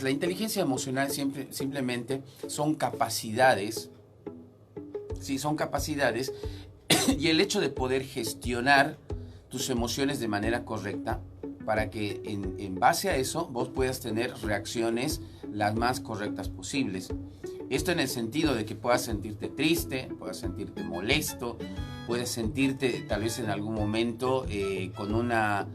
La inteligencia emocional simplemente son capacidades, sí, son capacidades y el hecho de poder gestionar tus emociones de manera correcta para que en base a eso vos puedas tener reacciones las más correctas posibles. Esto en el sentido de que puedas sentirte triste, puedas sentirte molesto, puedes sentirte tal vez en algún momento con una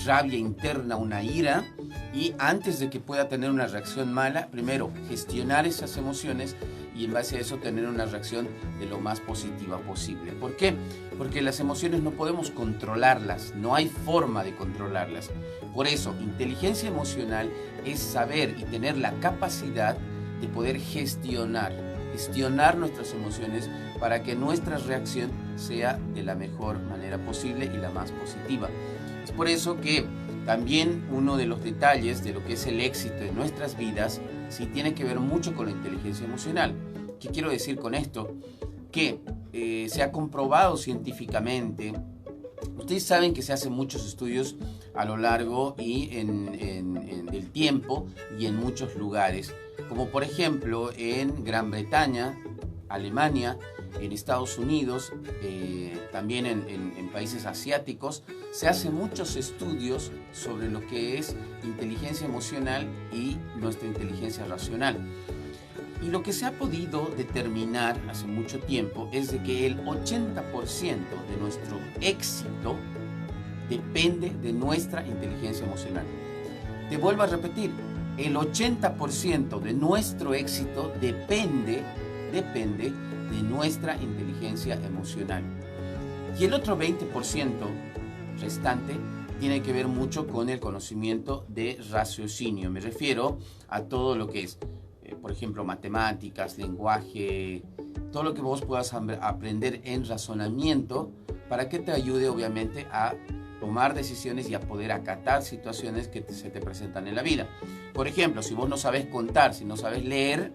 rabia interna, una ira, y antes de que pueda tener una reacción mala, primero gestionar esas emociones y en base a eso tener una reacción de lo más positiva posible. ¿Por qué? Porque las emociones no podemos controlarlas, no hay forma de controlarlas. Por eso, inteligencia emocional es saber y tener la capacidad de poder gestionar nuestras emociones para que nuestra reacción sea de la mejor manera posible y la más positiva. Es por eso que también uno de los detalles de lo que es el éxito en nuestras vidas sí tiene que ver mucho con la inteligencia emocional. ¿Qué quiero decir con esto? Que se ha comprobado científicamente. Ustedes saben que se hacen muchos estudios a lo largo y del tiempo y en muchos lugares, como por ejemplo en Gran Bretaña, Alemania, en Estados Unidos, también en países asiáticos, se hacen muchos estudios sobre lo que es inteligencia emocional y nuestra inteligencia racional. Y lo que se ha podido determinar hace mucho tiempo es de que el 80% de nuestro éxito depende de nuestra inteligencia emocional. Te vuelvo a repetir, el 80% de nuestro éxito depende de nuestra inteligencia emocional. Y el otro 20% restante tiene que ver mucho con el conocimiento de raciocinio. Me refiero a todo lo que es, por ejemplo, matemáticas, lenguaje, todo lo que vos puedas aprender en razonamiento para que te ayude obviamente a tomar decisiones y a poder acatar situaciones que se te presentan en la vida. Por ejemplo, si vos no sabes contar, si no sabes leer,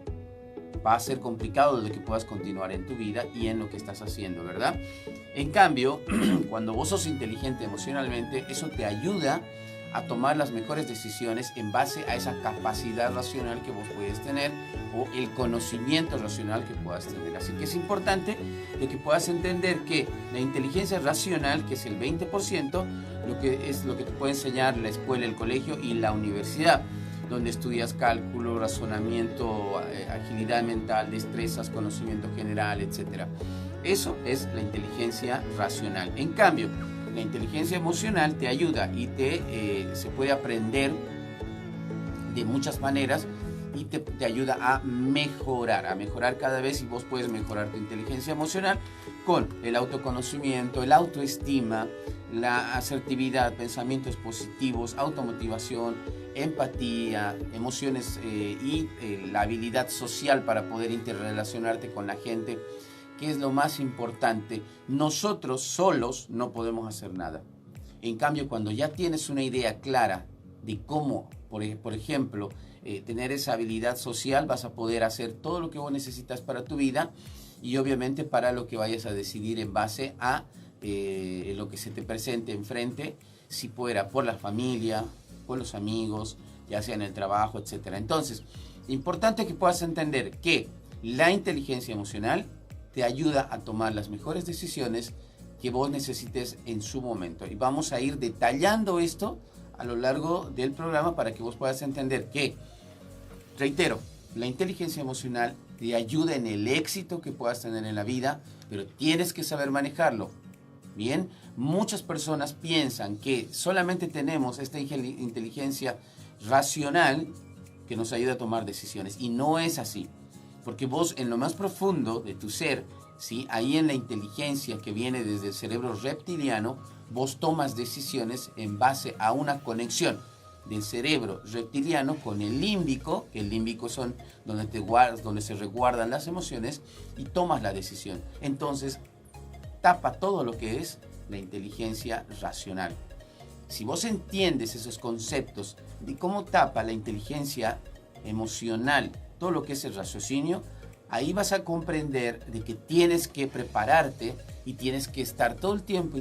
va a ser complicado de que puedas continuar en tu vida y en lo que estás haciendo, ¿verdad? En cambio, cuando vos sos inteligente emocionalmente, eso te ayuda a tomar las mejores decisiones en base a esa capacidad racional que vos puedes tener o el conocimiento racional que puedas tener. Así que es importante de que puedas entender que la inteligencia racional, que es el 20%, es lo que te puede enseñar la escuela, el colegio y la universidad, donde estudias cálculo, razonamiento, agilidad mental, destrezas, conocimiento general, etc. Eso es la inteligencia racional. En cambio, la inteligencia emocional te ayuda y se puede aprender de muchas maneras y te ayuda a mejorar cada vez, y vos puedes mejorar tu inteligencia emocional con el autoconocimiento, el autoestima, la asertividad, pensamientos positivos, automotivación, empatía, emociones y la habilidad social para poder interrelacionarte con la gente, que es lo más importante. Nosotros solos no podemos hacer nada. En cambio, cuando ya tienes una idea clara de cómo, por ejemplo, tener esa habilidad social, vas a poder hacer todo lo que vos necesitas para tu vida y obviamente para lo que vayas a decidir en base a lo que se te presente enfrente, si fuera por la familia, con los amigos, ya sea en el trabajo, etc. Entonces, importante que puedas entender que la inteligencia emocional te ayuda a tomar las mejores decisiones que vos necesites en su momento. Y vamos a ir detallando esto a lo largo del programa para que vos puedas entender que, reitero, la inteligencia emocional te ayuda en el éxito que puedas tener en la vida, pero tienes que saber manejarlo. Bien, muchas personas piensan que solamente tenemos esta inteligencia racional que nos ayuda a tomar decisiones, y no es así. Porque vos en lo más profundo de tu ser, ¿sí?, ahí en la inteligencia que viene desde el cerebro reptiliano, vos tomas decisiones en base a una conexión del cerebro reptiliano con el límbico, que el límbico son donde se resguardan las emociones, y tomas la decisión. Entonces, tapa todo lo que es la inteligencia racional. Si vos entiendes esos conceptos de cómo tapa la inteligencia emocional todo lo que es el raciocinio, ahí vas a comprender de que tienes que prepararte y tienes que estar todo el tiempo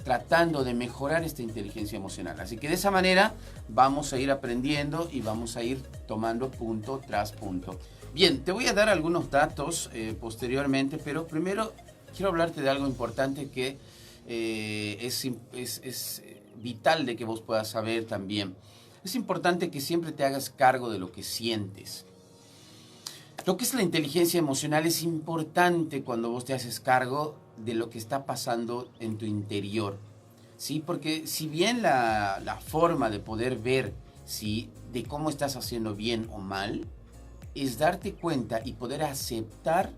tratando de mejorar esta inteligencia emocional. Así que de esa manera vamos a ir aprendiendo y vamos a ir tomando punto tras punto. Bien, te voy a dar algunos datos posteriormente, pero primero quiero hablarte de algo importante que es vital de que vos puedas saber también. Es importante que siempre te hagas cargo de lo que sientes. Lo que es la inteligencia emocional es importante cuando vos te haces cargo de lo que está pasando en tu interior, ¿sí? Porque si bien la forma de poder ver, ¿sí?, de cómo estás haciendo bien o mal, es darte cuenta y poder aceptar,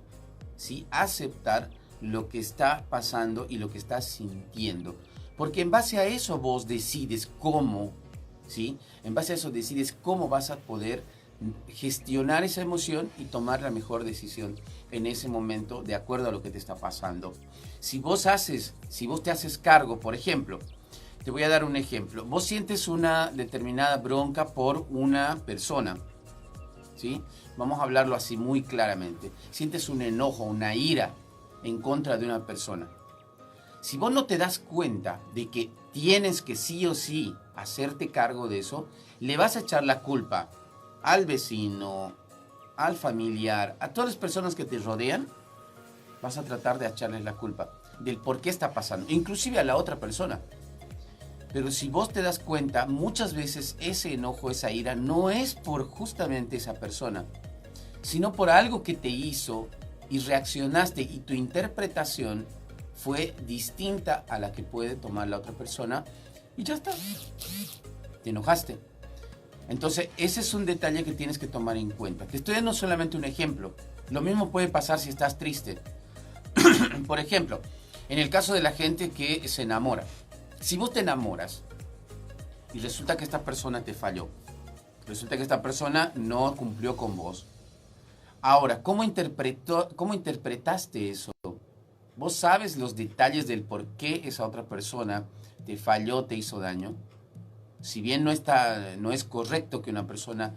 ¿sí?, aceptar lo que está pasando y lo que estás sintiendo. Porque en base a eso vos decides cómo, ¿sí? En base a eso decides cómo vas a poder gestionar esa emoción y tomar la mejor decisión en ese momento de acuerdo a lo que te está pasando. Si vos te haces cargo, por ejemplo, te voy a dar un ejemplo. Vos sientes una determinada bronca por una persona, ¿sí? Vamos a hablarlo así muy claramente. Sientes un enojo, una ira en contra de una persona. Si vos no te das cuenta de que tienes que sí o sí hacerte cargo de eso, le vas a echar la culpa al vecino, al familiar, a todas las personas que te rodean, vas a tratar de echarles la culpa del por qué está pasando, inclusive a la otra persona. Pero si vos te das cuenta, muchas veces ese enojo, esa ira, no es por justamente esa persona, sino por algo que te hizo y reaccionaste y tu interpretación fue distinta a la que puede tomar la otra persona y ya está. Te enojaste. Entonces, ese es un detalle que tienes que tomar en cuenta. Te estoy dando solamente un ejemplo. Lo mismo puede pasar si estás triste. Por ejemplo, en el caso de la gente que se enamora. Si vos te enamoras y resulta que esta persona te falló, resulta que esta persona no cumplió con vos. Ahora, ¿cómo interpretaste eso? ¿Vos sabes los detalles del por qué esa otra persona te falló, te hizo daño? Si bien no es correcto que una persona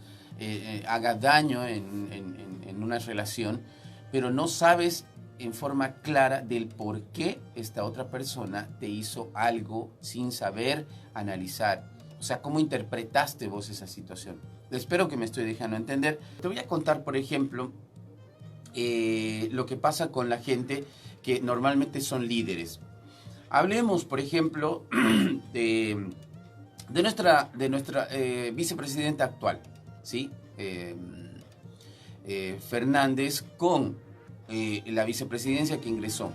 haga daño en una relación, pero no sabes en forma clara del por qué esta otra persona te hizo algo sin saber analizar. O sea, ¿cómo interpretaste vos esa situación? Espero que me estoy dejando entender. Te voy a contar, por ejemplo, lo que pasa con la gente que normalmente son líderes. Hablemos, por ejemplo, de nuestra vicepresidenta actual, ¿sí? Fernández con la vicepresidencia que ingresó.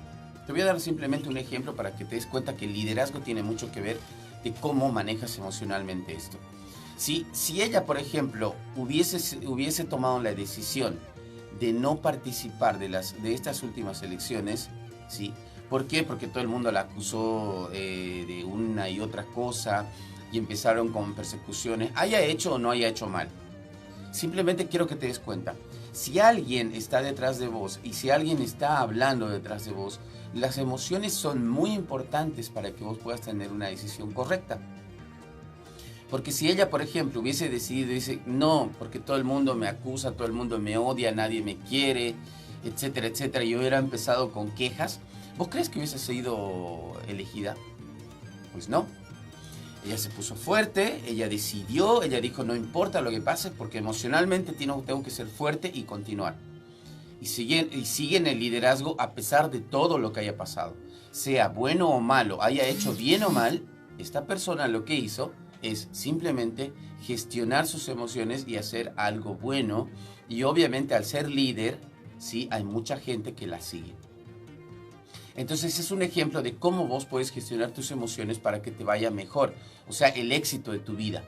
Te voy a dar simplemente un ejemplo para que te des cuenta que el liderazgo tiene mucho que ver de cómo manejas emocionalmente esto. Si ella, por ejemplo, hubiese tomado la decisión de no participar de estas últimas elecciones, ¿sí? ¿Por qué? Porque todo el mundo la acusó de una y otra cosa y empezaron con persecuciones, haya hecho o no haya hecho mal. Simplemente quiero que te des cuenta. Si alguien está detrás de vos y si alguien está hablando detrás de vos, las emociones son muy importantes para que vos puedas tener una decisión correcta. Porque si ella, por ejemplo, hubiese decidido, dice, no, porque todo el mundo me acusa, todo el mundo me odia, nadie me quiere, etcétera, etcétera, y yo hubiera empezado con quejas, ¿vos crees que hubiese sido elegida? Pues no. Ella se puso fuerte, ella decidió, ella dijo, no importa lo que pase, porque emocionalmente tengo que ser fuerte y continuar. Y sigue en el liderazgo a pesar de todo lo que haya pasado. Sea bueno o malo, haya hecho bien o mal, esta persona lo que hizo es simplemente gestionar sus emociones y hacer algo bueno. Y obviamente al ser líder, sí, hay mucha gente que la sigue. Entonces es un ejemplo de cómo vos puedes gestionar tus emociones para que te vaya mejor. O sea, el éxito de tu vida.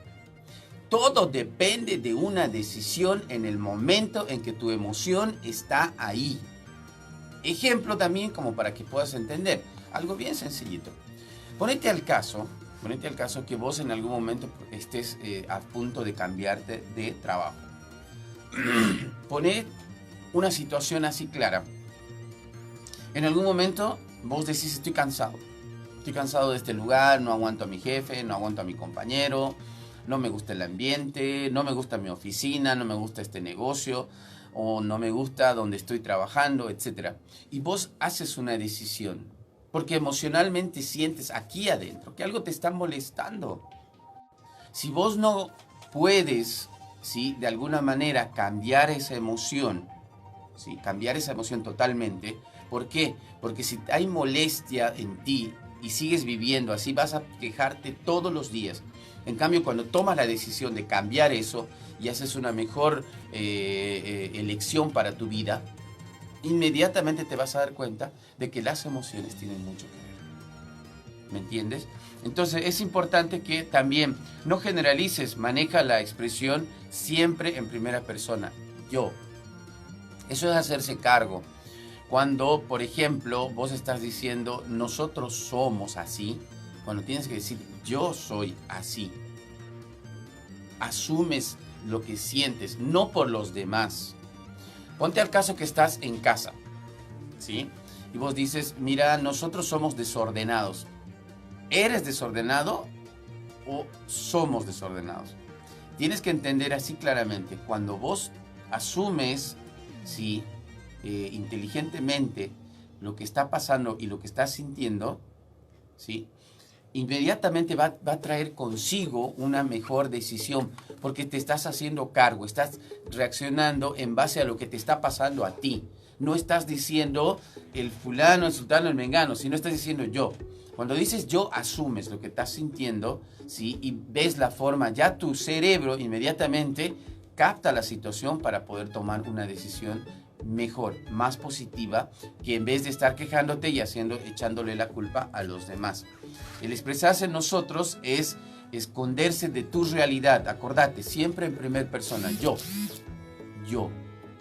Todo depende de una decisión en el momento en que tu emoción está ahí. Ejemplo también como para que puedas entender. Algo bien sencillito. Ponete al caso que vos en algún momento estés a punto de cambiarte de trabajo. Poné una situación así clara. En algún momento vos decís, estoy cansado de este lugar, no aguanto a mi jefe, no aguanto a mi compañero, no me gusta el ambiente, no me gusta mi oficina, no me gusta este negocio, o no me gusta donde estoy trabajando, etc. Y vos haces una decisión. Porque emocionalmente sientes aquí adentro que algo te está molestando. Si vos no puedes, ¿sí?, de alguna manera cambiar esa emoción, ¿sí?, cambiar esa emoción totalmente. ¿Por qué? Porque si hay molestia en ti y sigues viviendo así, vas a quejarte todos los días. En cambio, cuando tomas la decisión de cambiar eso y haces una mejor elección para tu vida, inmediatamente te vas a dar cuenta de que las emociones tienen mucho que ver. ¿Me entiendes? Entonces es importante que también no generalices, maneja la expresión siempre en primera persona. Yo. Eso es hacerse cargo. Cuando, por ejemplo, vos estás diciendo nosotros somos así, cuando tienes que decir yo soy así, asumes lo que sientes, no por los demás. Ponte al caso que estás en casa, ¿sí? Y vos dices, mira, nosotros somos desordenados. ¿Eres desordenado o somos desordenados? Tienes que entender así claramente. Cuando vos asumes, ¿sí?, inteligentemente lo que está pasando y lo que estás sintiendo, ¿sí?, inmediatamente va a traer consigo una mejor decisión, porque te estás haciendo cargo, estás reaccionando en base a lo que te está pasando a ti. No estás diciendo el fulano, el sultano, el mengano, sino estás diciendo yo. Cuando dices yo, asumes lo que estás sintiendo, ¿sí?, y ves la forma, ya tu cerebro inmediatamente capta la situación para poder tomar una decisión mejor, más positiva, que en vez de estar quejándote y echándole la culpa a los demás. El expresarse en nosotros es esconderse de tu realidad. Acordate, siempre en primera persona, yo,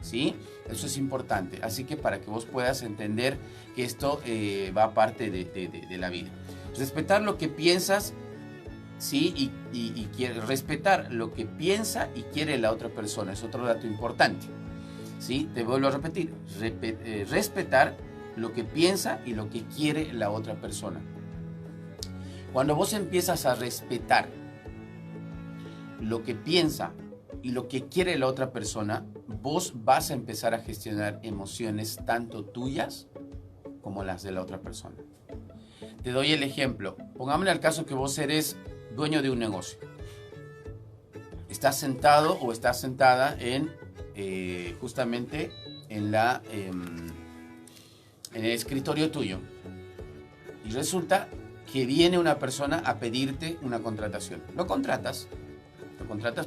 ¿sí? Eso es importante. Así que para que vos puedas entender que esto va aparte de la vida. Respetar lo que piensas, ¿sí? Y respetar lo que piensa y quiere la otra persona. Es otro dato importante. ¿Sí? Te vuelvo a repetir, respetar lo que piensa y lo que quiere la otra persona. Cuando vos empiezas a respetar lo que piensa y lo que quiere la otra persona, vos vas a empezar a gestionar emociones tanto tuyas como las de la otra persona. Te doy el ejemplo. Pongámosle al caso que vos eres dueño de un negocio. Estás sentado o estás sentada justamente en el escritorio tuyo, y resulta que viene una persona a pedirte una contratación. Lo contratas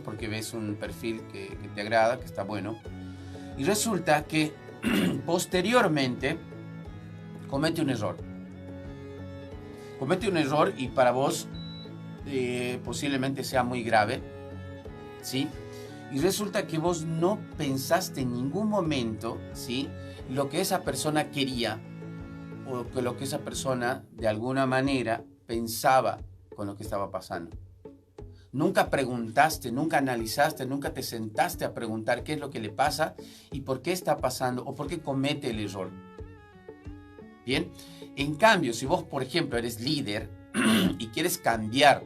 porque ves un perfil que te agrada, que está bueno, y resulta que posteriormente comete un error y para vos posiblemente sea muy grave, ¿sí? Y resulta que vos no pensaste en ningún momento, ¿sí?, lo que esa persona quería o que lo que esa persona de alguna manera pensaba con lo que estaba pasando. Nunca preguntaste, nunca analizaste, nunca te sentaste a preguntar qué es lo que le pasa y por qué está pasando o por qué comete el error. Bien, en cambio, si vos, por ejemplo, eres líder y quieres cambiar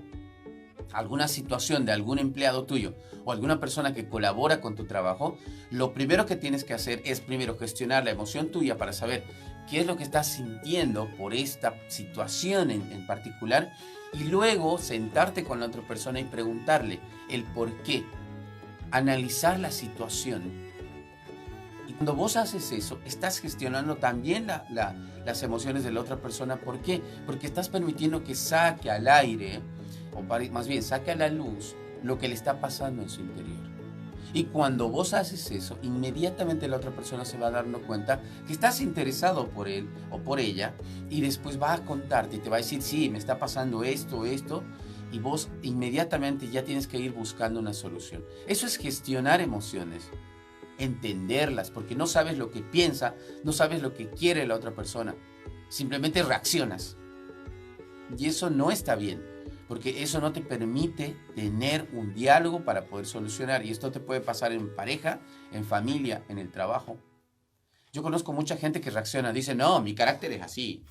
alguna situación de algún empleado tuyo o alguna persona que colabora con tu trabajo, lo primero que tienes que hacer es primero gestionar la emoción tuya para saber qué es lo que estás sintiendo por esta situación en particular, y luego sentarte con la otra persona y preguntarle el por qué, analizar la situación. Y cuando vos haces eso, estás gestionando también las emociones de la otra persona. ¿Por qué? Porque estás permitiendo que saque al aire, o más bien saque a la luz, lo que le está pasando en su interior. Y cuando vos haces eso, inmediatamente la otra persona se va dando cuenta que estás interesado por él o por ella, y después va a contarte y te va a decir, sí, me está pasando esto, y vos inmediatamente ya tienes que ir buscando una solución. Eso es gestionar emociones, entenderlas, porque no sabes lo que piensa, no sabes lo que quiere la otra persona, simplemente reaccionas. Y eso no está bien, porque eso no te permite tener un diálogo para poder solucionar. Y esto te puede pasar en pareja, en familia, en el trabajo. Yo conozco mucha gente que reacciona, dice, no, mi carácter es así.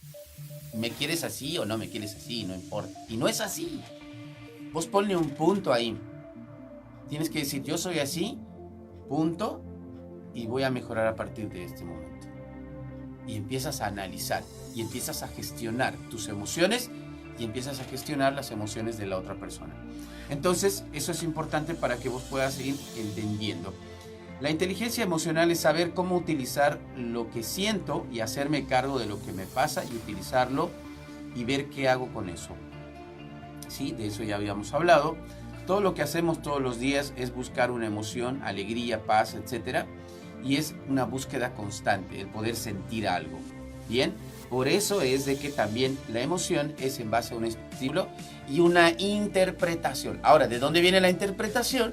¿Me quieres así o no me quieres así? No importa. Y no es así. Vos ponle un punto ahí. Tienes que decir, yo soy así, punto, y voy a mejorar a partir de este momento. y empiezas a analizar y empiezas a gestionar tus emociones y empiezas a gestionar las emociones de la otra persona. Entonces, eso es importante para que vos puedas ir entendiendo. La inteligencia emocional es saber cómo utilizar lo que siento y hacerme cargo de lo que me pasa y utilizarlo y ver qué hago con eso. Sí, de eso ya habíamos hablado. Todo lo que hacemos todos los días es buscar una emoción, alegría, paz, etc. Y es una búsqueda constante, el poder sentir algo. Bien, por eso es de que también la emoción es en base a un estímulo y una interpretación. Ahora, ¿de dónde viene la interpretación?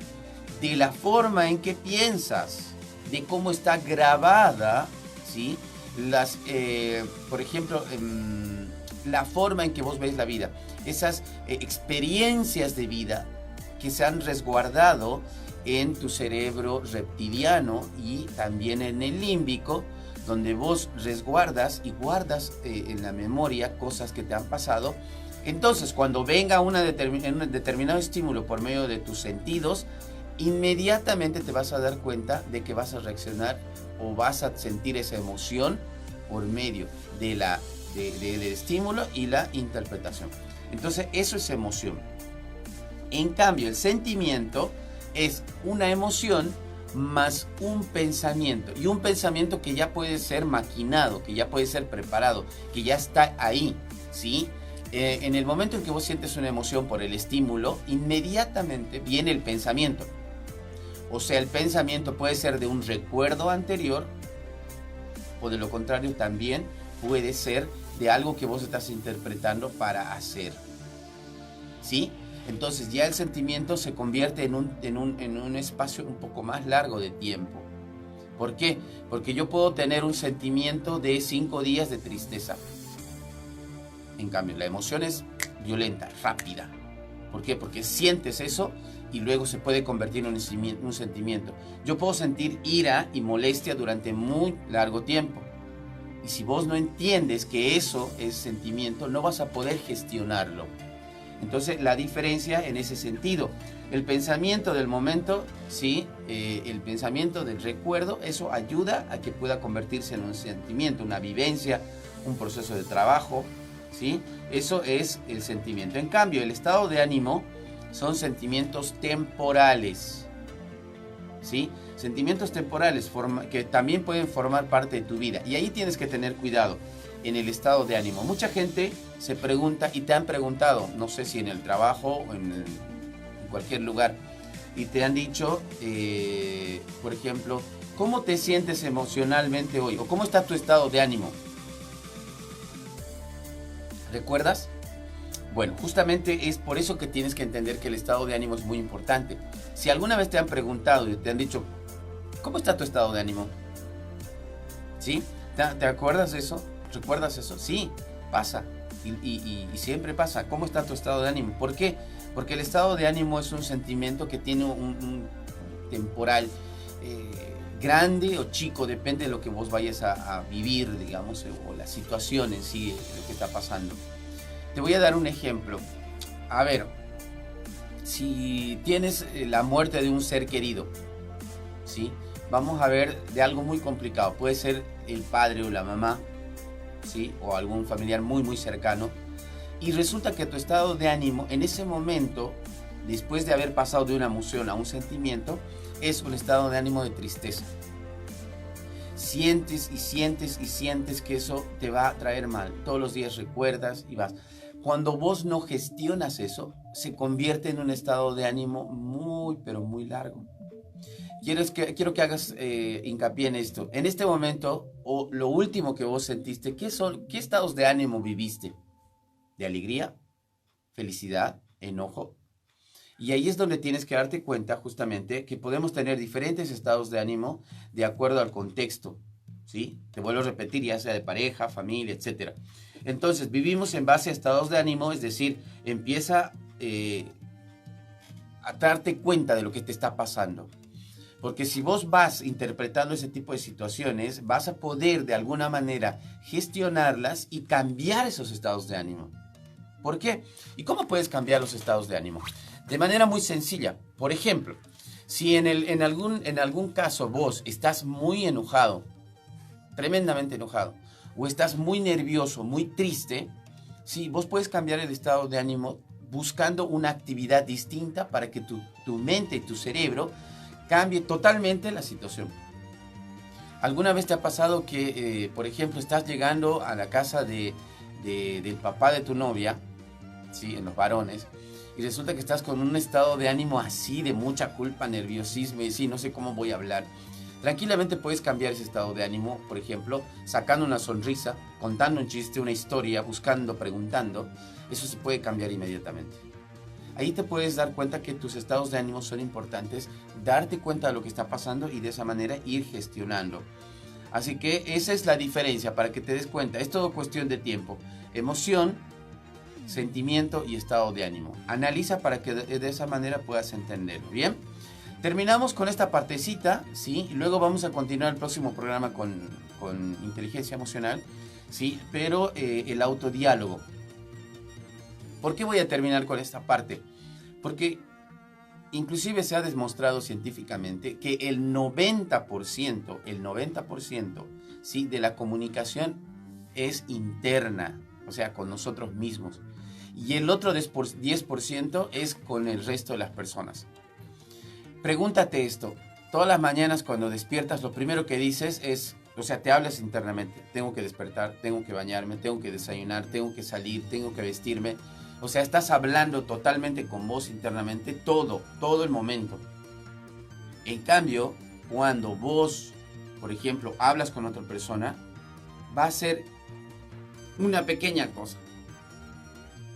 De la forma en que piensas, de cómo está grabada, ¿sí? Por ejemplo, la forma en que vos ves la vida, esas experiencias de vida que se han resguardado en tu cerebro reptiliano y también en el límbico, donde vos resguardas y guardas en la memoria cosas que te han pasado. Entonces, cuando venga un determinado estímulo por medio de tus sentidos, inmediatamente te vas a dar cuenta de que vas a reaccionar o vas a sentir esa emoción por medio del estímulo y la interpretación. Entonces, eso es emoción. En cambio, el sentimiento es una emoción más un pensamiento, y un pensamiento que ya puede ser maquinado, que ya puede ser preparado, que ya está ahí, ¿sí? En el momento en que vos sientes una emoción por el estímulo, inmediatamente viene el pensamiento. O sea, el pensamiento puede ser de un recuerdo anterior, o de lo contrario también puede ser de algo que vos estás interpretando para hacer, ¿sí? Entonces ya el sentimiento se convierte en un espacio un poco más largo de tiempo. ¿Por qué? Porque yo puedo tener un sentimiento de 5 días de tristeza. En cambio, la emoción es violenta, rápida. ¿Por qué? Porque sientes eso y luego se puede convertir en un sentimiento. Yo puedo sentir ira y molestia durante muy largo tiempo. Y si vos no entiendes que eso es sentimiento, no vas a poder gestionarlo. Entonces, la diferencia en ese sentido, el pensamiento del momento, sí, el pensamiento del recuerdo, eso ayuda a que pueda convertirse en un sentimiento, una vivencia, un proceso de trabajo, ¿sí? Eso es el sentimiento. En cambio, el estado de ánimo son sentimientos temporales, ¿sí? Sentimientos temporales que también pueden formar parte de tu vida. Y ahí tienes que tener cuidado en el estado de ánimo. Mucha gente se pregunta y te han preguntado, no sé si en el trabajo o en cualquier lugar, y te han dicho, por ejemplo, ¿cómo te sientes emocionalmente hoy? ¿O cómo está tu estado de ánimo? ¿Recuerdas? Bueno, justamente es por eso que tienes que entender que el estado de ánimo es muy importante. Si alguna vez te han preguntado y te han dicho, ¿cómo está tu estado de ánimo? ¿Sí? ¿Te acuerdas de eso? ¿Recuerdas eso? Sí, pasa. Y siempre pasa. ¿Cómo está tu estado de ánimo? ¿Por qué? Porque el estado de ánimo es un sentimiento que tiene un temporal grande o chico, depende de lo que vos vayas a vivir, digamos, o la situación en sí, lo que está pasando. Te voy a dar un ejemplo. A ver, si tienes la muerte de un ser querido, ¿sí? Vamos a ver de algo muy complicado. Puede ser el padre o la mamá, ¿sí? O algún familiar muy, muy cercano. Y resulta que tu estado de ánimo en ese momento, después de haber pasado de una emoción a un sentimiento, es un estado de ánimo de tristeza. Sientes y sientes y sientes que eso te va a traer mal. Todos los días recuerdas y vas. Cuando vos no gestionas eso, se convierte en un estado de ánimo muy, pero muy largo. Quiero que hagas hincapié en esto. En este momento, o lo último que vos sentiste, ¿qué estados de ánimo viviste? ¿De alegría? ¿Felicidad? ¿Enojo? Y ahí es donde tienes que darte cuenta justamente que podemos tener diferentes estados de ánimo de acuerdo al contexto, ¿sí? Te vuelvo a repetir, ya sea de pareja, familia, etc. Entonces, vivimos en base a estados de ánimo, es decir, empieza a darte cuenta de lo que te está pasando. Porque si vos vas interpretando ese tipo de situaciones, vas a poder de alguna manera gestionarlas y cambiar esos estados de ánimo. ¿Por qué? ¿Y cómo puedes cambiar los estados de ánimo? De manera muy sencilla. Por ejemplo, si en algún caso vos estás muy enojado, tremendamente enojado, o estás muy nervioso, muy triste, sí, vos puedes cambiar el estado de ánimo buscando una actividad distinta para que tu mente y tu cerebro cambie totalmente la situación. ¿Alguna vez te ha pasado que, por ejemplo, estás llegando a la casa del papá de tu novia, ¿sí? En los varones, y resulta que estás con un estado de ánimo así, de mucha culpa, nerviosismo, y sí, no sé cómo voy a hablar? Tranquilamente puedes cambiar ese estado de ánimo, por ejemplo, sacando una sonrisa, contando un chiste, una historia, buscando, preguntando. Eso se puede cambiar inmediatamente. Ahí te puedes dar cuenta que tus estados de ánimo son importantes, darte cuenta de lo que está pasando y de esa manera ir gestionando. Así que esa es la diferencia para que te des cuenta. Es todo cuestión de tiempo. Emoción, sentimiento y estado de ánimo. Analiza para que de esa manera puedas entenderlo. ¿Bien? Terminamos con esta partecita, ¿sí? Y luego vamos a continuar el próximo programa con inteligencia emocional, ¿sí? Pero el autodiálogo. ¿Por qué voy a terminar con esta parte? Porque inclusive se ha demostrado científicamente que el 90%, ¿sí? De la comunicación es interna, o sea, con nosotros mismos. Y el otro 10% es con el resto de las personas. Pregúntate esto. Todas las mañanas cuando despiertas, lo primero que dices es, o sea, te hablas internamente. Tengo que despertar, tengo que bañarme, tengo que desayunar, tengo que salir, tengo que vestirme. O sea, estás hablando totalmente con vos internamente todo el momento. En cambio, cuando vos, por ejemplo, hablas con otra persona, va a ser una pequeña cosa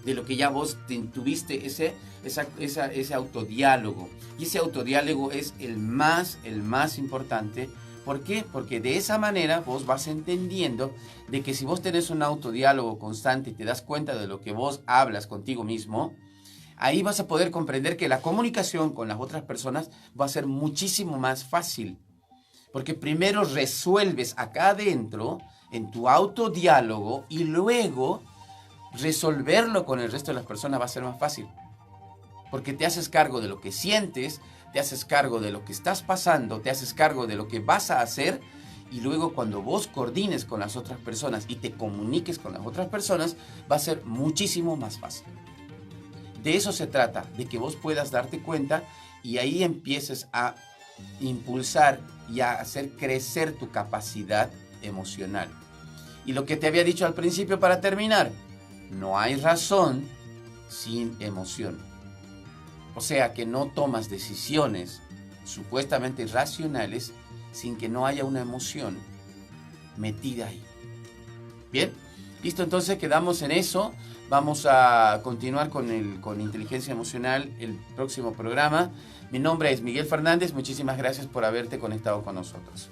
de lo que ya vos tuviste ese autodiálogo. Y ese autodiálogo es el más importante. ¿Por qué? Porque de esa manera vos vas entendiendo de que si vos tenés un autodiálogo constante y te das cuenta de lo que vos hablas contigo mismo, ahí vas a poder comprender que la comunicación con las otras personas va a ser muchísimo más fácil. Porque primero resuelves acá adentro, en tu autodiálogo, y luego resolverlo con el resto de las personas va a ser más fácil. Porque te haces cargo de lo que sientes, te haces cargo de lo que estás pasando, te haces cargo de lo que vas a hacer, y luego cuando vos coordines con las otras personas y te comuniques con las otras personas, va a ser muchísimo más fácil. De eso se trata, de que vos puedas darte cuenta y ahí empieces a impulsar y a hacer crecer tu capacidad emocional. Y lo que te había dicho al principio para terminar, no hay razón sin emoción. O sea que no tomas decisiones supuestamente racionales sin que no haya una emoción metida ahí. Bien, listo, entonces quedamos en eso. Vamos a continuar con inteligencia emocional el próximo programa. Mi nombre es Miguel Fernández. Muchísimas gracias por haberte conectado con nosotros.